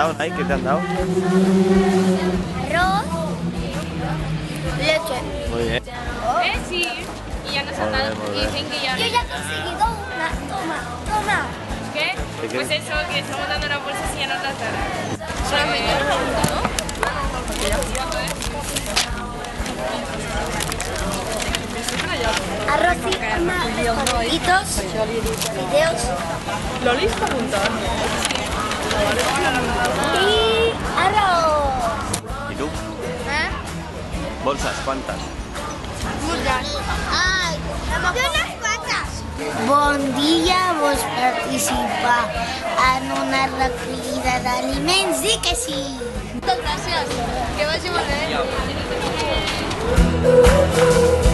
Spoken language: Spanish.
dado, Nay? ¿Qué te han dado? Arroz, leche. Muy bien. Sí. Y ya nos han dado. Y dicen que ya... Yo ya he conseguido una. Toma. ¿Qué? Pues eso, que estamos dando las bolsas y ya nos las dan. Solamente nos han dado. Arroz y frijolitos, fideos. Loli está apuntando. Y arroz. ¿Y tú? ¿Bolsas cuántas? Muchas. Ay, yo unas cuantas. Bon dia, vos participar en una recollida d'aliments? Di que sí. Moltes gràcies. Que vagi molt bé.